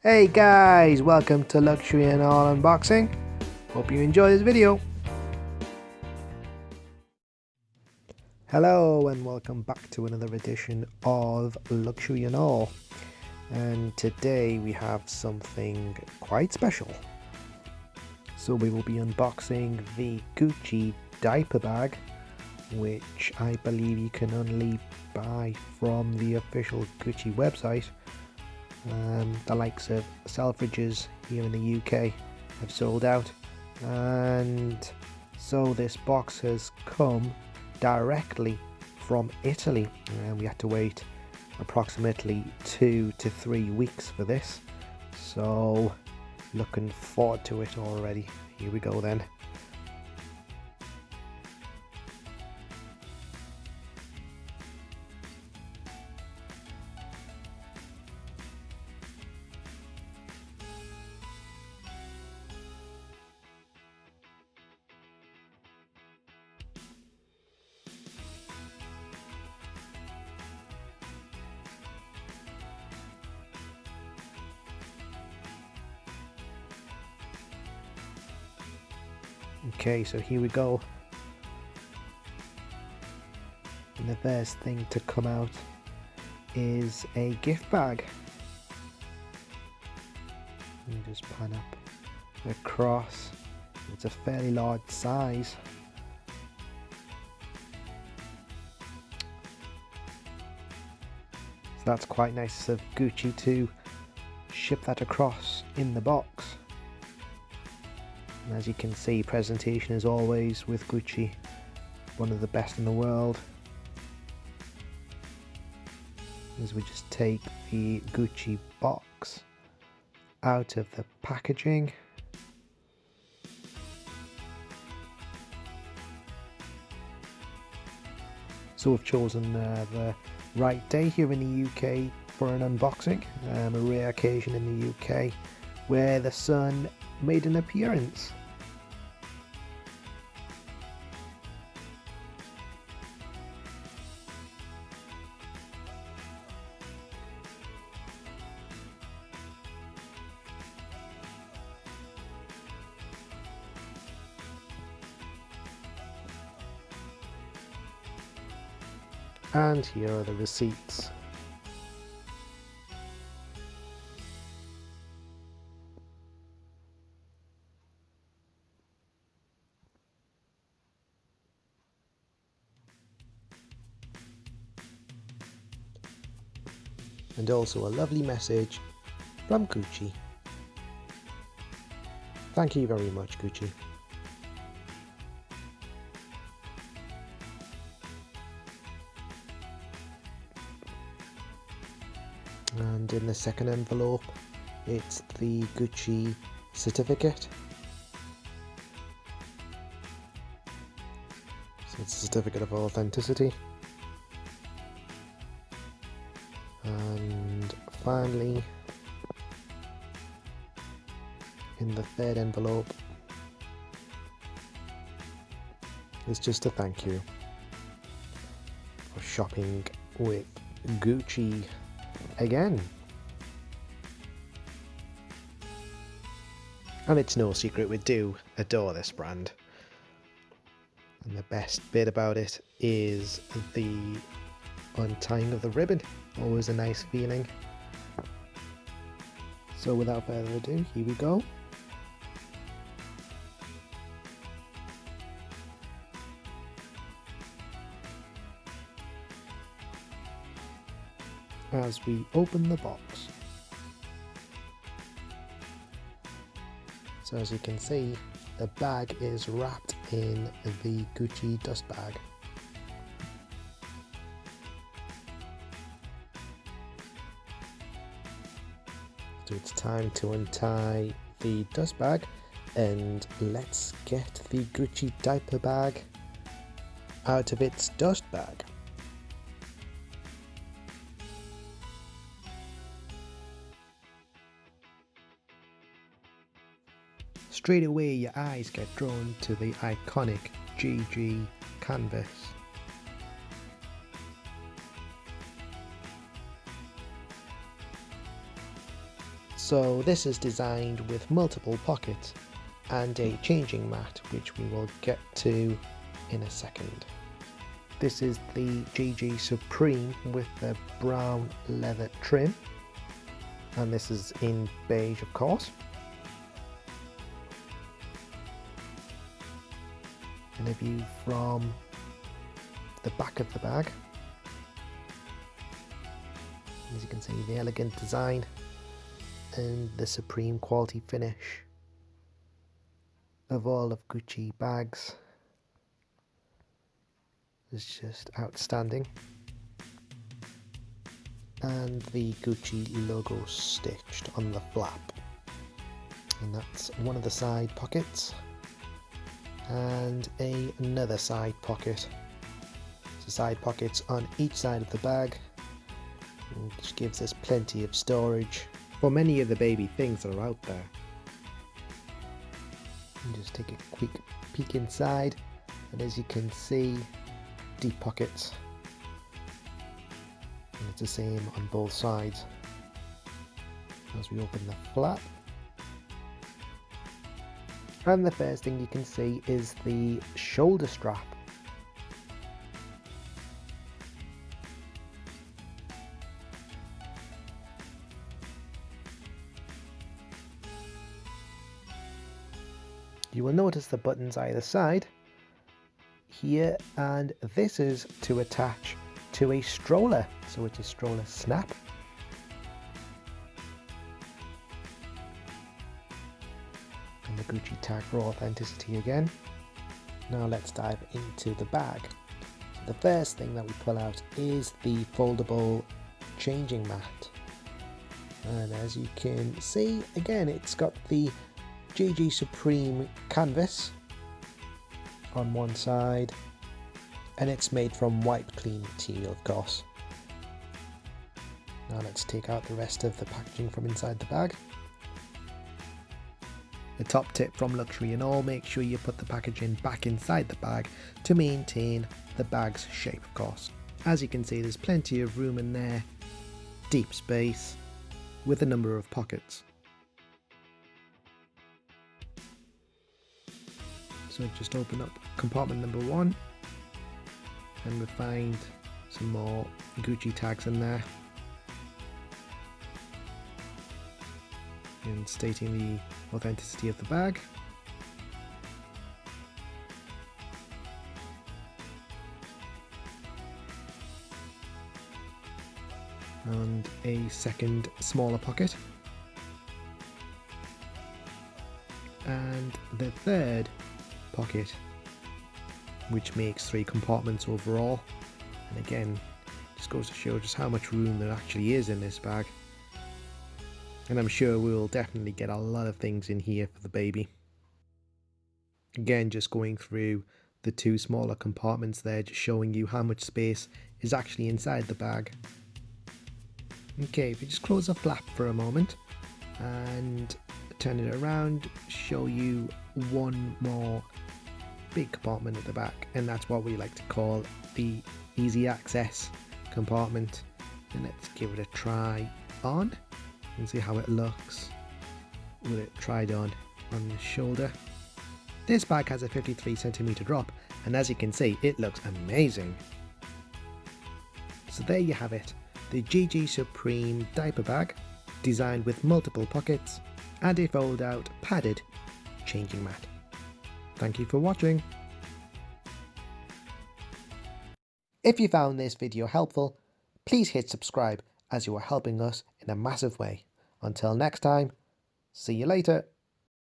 Hey guys, welcome to Luxury and All Unboxing. Hope you enjoy this video. Hello and welcome back to another edition of Luxury and All. And today we have something quite special. So we will be unboxing the Gucci diaper bag, which I believe you can only buy from the official Gucci website. The likes of Selfridges here in the UK have sold out, and so this box has come directly from Italy, and we had to wait approximately 2 to 3 weeks for this, so looking forward to it already. Here we go then. Okay, so here we go. And the first thing to come out is a gift bag. You just pan up across. It's a fairly large size. So that's quite nice of Gucci to ship that across in the box. And as you can see, presentation is always with Gucci one of the best in the world. As we just take the Gucci box out of the packaging. So we've chosen the right day here in the UK for an unboxing, a rare occasion in the UK where the sun made an appearance. And here are the receipts. And also a lovely message from Gucci. Thank you very much, Gucci. And in the second envelope, it's the Gucci certificate. So it's a certificate of authenticity. And finally, in the third envelope, it's just a thank you for shopping with Gucci again. And it's no secret we do adore this brand. And the best bit about it is the untying of the ribbon. Always a nice feeling. So without further ado, here we go. As we open the box. So as you can see, the bag is wrapped in the Gucci dust bag. So it's time to untie the dust bag and let's get the Gucci diaper bag out of its dust bag. Straight away your eyes get drawn to the iconic GG canvas. So this is designed with multiple pockets and a changing mat, which we will get to in a second. This is the GG Supreme with the brown leather trim, and this is in beige, of course. And a view from the back of the bag. As you can see, the elegant design and the supreme quality finish of all of Gucci bags is just outstanding. And the Gucci logo stitched on the flap, and that's one of the side pockets and another side pocket. So side pockets on each side of the bag, which gives us plenty of storage for many of the baby things that are out there. And just take a quick peek inside, and as you can see, deep pockets, and it's the same on both sides. As we open the flap, and the first thing you can see is the shoulder strap. You will notice the buttons either side here, and this is to attach to a stroller, so it's a stroller snap. And the Gucci tag for authenticity again. Now let's dive into the bag. So the first thing that we pull out is the foldable changing mat, and as you can see, again, it's got the GG Supreme canvas on one side, and it's made from wiped clean teal, of course. Now let's take out the rest of the packaging from inside the bag. The top tip from Luxury and All: make sure you put the packaging back inside the bag to maintain the bag's shape, of course. As you can see, there's plenty of room in there, deep space with a number of pockets. So just open up compartment number 1, and we find some more Gucci tags in there, and stating the authenticity of the bag. And a second smaller pocket, and the third pocket, which makes 3 compartments overall. And again, just goes to show just how much room there actually is in this bag, and I'm sure we will definitely get a lot of things in here for the baby. Again, just going through the 2 smaller compartments there, just showing you how much space is actually inside the bag. Okay, if you just close the flap for a moment and turn it around, show you one more big compartment at the back, and that's what we like to call the easy access compartment. And let's give it a try on and see how it looks with it tried on the shoulder. This bag has a 53cm drop, and as you can see, it looks amazing. So there you have it, the GG Supreme diaper bag, designed with multiple pockets and a fold out padded changing mat. Thank you for watching. If you found this video helpful, please hit subscribe, as you are helping us in a massive way. Until next time, see you later.